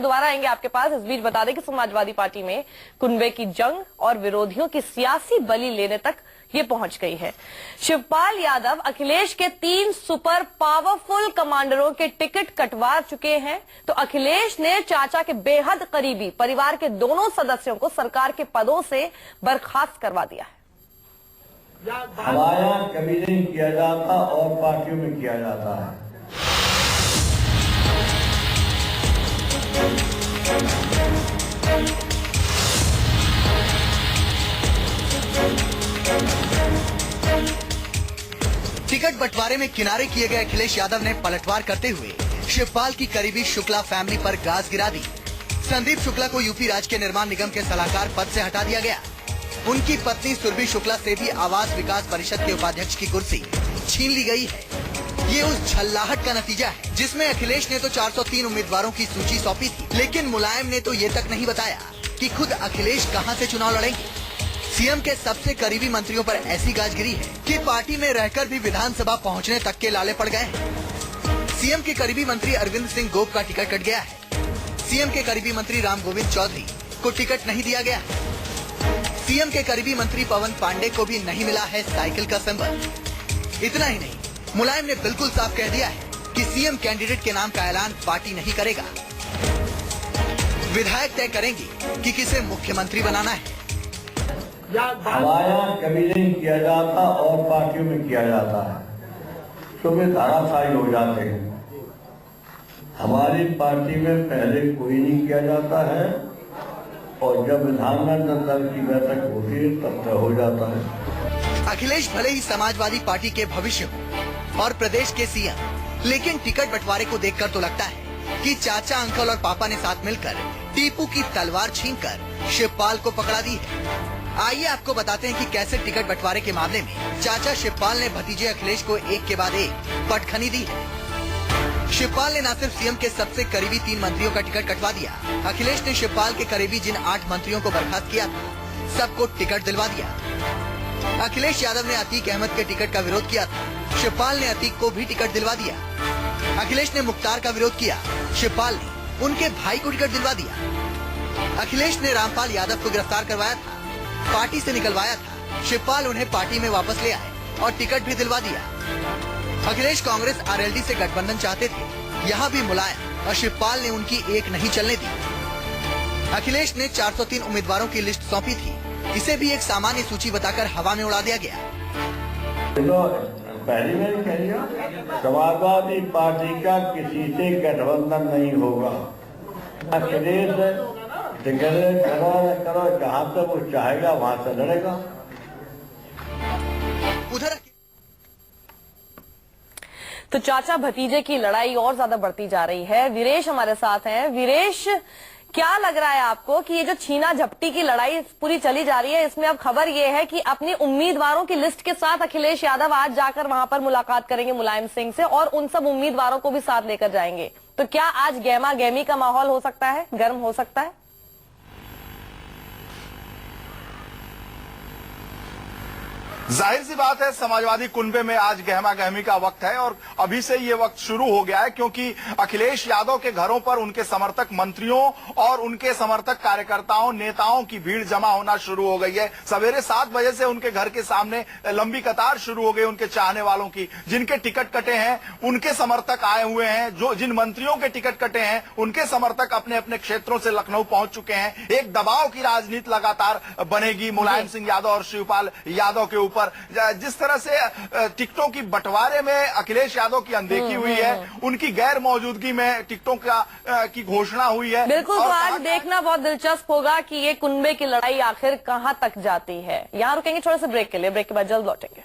दोबारा आएंगे आपके पास। इस बीच बता दें कि समाजवादी पार्टी में कुनबे की जंग और विरोधियों की सियासी बलि लेने तक ये पहुंच गई है। शिवपाल यादव अखिलेश के 3 सुपर पावरफुल कमांडरों के टिकट कटवा चुके हैं, तो अखिलेश ने चाचा के बेहद करीबी परिवार के दोनों सदस्यों को सरकार के पदों से बर्खास्त करवा दिया है। हमारे यहाँ कभी नहीं किया जाता और पार्टियों में किया जाता है। टिकट बंटवारे में किनारे किए गए अखिलेश यादव ने पलटवार करते हुए शिवपाल की करीबी शुक्ला फैमिली पर गाज गिरा दी। संदीप शुक्ला को यूपी राज्य के निर्माण निगम के सलाहकार पद से हटा दिया गया। उनकी पत्नी सुरभि शुक्ला से भी आवास विकास परिषद के उपाध्यक्ष की कुर्सी छीन ली गई है। ये उस झल्लाहट का नतीजा है जिसमें अखिलेश ने तो 403 उम्मीदवारों की सूची सौंपी थी, लेकिन मुलायम ने तो ये तक नहीं बताया कि खुद अखिलेश कहां से चुनाव लड़ेंगे। सीएम के सबसे करीबी मंत्रियों पर ऐसी गाजगिरी है कि पार्टी में रहकर भी विधानसभा पहुंचने तक के लाले पड़ गए हैं। सीएम के करीबी मंत्री अरविंद सिंह गोप का टिकट कट गया है। सीएम के करीबी मंत्री राम गोविंद चौधरी को टिकट नहीं दिया गया। सीएम के करीबी मंत्री पवन पांडे को भी नहीं मिला है साइकिल का सिंबल। इतना ही नहीं, मुलायम ने बिल्कुल साफ कह दिया है कि सीएम कैंडिडेट के नाम का ऐलान पार्टी नहीं करेगा। विधायक तय करेंगे कि किसे मुख्यमंत्री बनाना है। हमारे यहाँ कभी नहीं किया जाता और पार्टियों में किया जाता है, सुबह धाराशायी हो जाते हैं। हमारी पार्टी में पहले कोई नहीं किया जाता है और जब विधानमंडल दल की बैठक होती है तब तय हो जाता है। अखिलेश भले ही समाजवादी पार्टी के भविष्य हो और प्रदेश के सीएम, लेकिन टिकट बंटवारे को देखकर तो लगता है कि चाचा, अंकल और पापा ने साथ मिलकर टीपू की तलवार छीनकर शिवपाल को पकड़ा दी है। आइए आपको बताते हैं कि कैसे टिकट बंटवारे के मामले में चाचा शिवपाल ने भतीजे अखिलेश को एक के बाद एक पटखनी दी है। शिवपाल ने न सिर्फ सीएम के सबसे करीबी 3 मंत्रियों का टिकट कटवा दिया, अखिलेश ने शिवपाल के करीबी जिन 8 मंत्रियों को बर्खास्त किया था, सबको टिकट दिलवा दिया। अखिलेश यादव ने अतीक अहमद के टिकट का विरोध किया था, शिवपाल ने अतीक को भी टिकट दिलवा दिया। अखिलेश ने मुख्तार का विरोध किया, शिवपाल ने उनके भाई को टिकट दिलवा दिया। अखिलेश ने रामपाल यादव को गिरफ्तार करवाया था, पार्टी से निकलवाया था, शिवपाल उन्हें पार्टी में वापस ले आए और टिकट भी दिलवा दिया। अखिलेश कांग्रेस आरएलडी से गठबंधन चाहते थे, यहाँ भी मुलायम और शिवपाल ने उनकी एक नहीं चलने दी। अखिलेश ने 403 उम्मीदवारों की लिस्ट सौंपी थी, इसे भी एक सामान्य सूची बताकर हवा में उड़ा दिया गया। पहले मैंने कह दिया, समाजवादी पार्टी का किसी से गठबंधन नहीं होगा। अखिलेश करो जहाँ तक वो चाहेगा वहाँ से लड़ेगा। उधर तो चाचा भतीजे की लड़ाई और ज्यादा बढ़ती जा रही है। वीरेश हमारे साथ हैं। वीरेश, क्या लग रहा है आपको कि ये जो छीना झपटी की लड़ाई पूरी चली जा रही है, इसमें अब खबर ये है कि अपनी उम्मीदवारों की लिस्ट के साथ अखिलेश यादव आज जाकर वहां पर मुलाकात करेंगे मुलायम सिंह से और उन सब उम्मीदवारों को भी साथ लेकर जाएंगे। तो क्या आज गहमा गहमी का माहौल हो सकता है, गर्म हो सकता है? जाहिर सी बात है, समाजवादी कुनबे में आज गहमा गहमी का वक्त है और अभी से ये वक्त शुरू हो गया है, क्योंकि अखिलेश यादव के घरों पर उनके समर्थक मंत्रियों और उनके समर्थक कार्यकर्ताओं, नेताओं की भीड़ जमा होना शुरू हो गई है। सवेरे 7 बजे से उनके घर के सामने लंबी कतार शुरू हो गई उनके चाहने वालों की। जिनके टिकट कटे हैं उनके समर्थक आए हुए हैं, जिन मंत्रियों के टिकट कटे हैं उनके समर्थक अपने अपने क्षेत्रों से लखनऊ पहुंच चुके हैं। एक दबाव की राजनीति लगातार बनेगी मुलायम सिंह यादव और शिवपाल यादव के ऊपर। जिस तरह से टिकटों की बंटवारे में अखिलेश यादव की अनदेखी हुई है, उनकी गैर मौजूदगी में टिकटों की घोषणा हुई है। बिल्कुल, तो आज देखना बहुत दिलचस्प होगा कि ये कुनबे की लड़ाई आखिर कहां तक जाती है। यहां रुकेंगे छोटे से ब्रेक के लिए, ब्रेक के बाद जल्द लौटेंगे।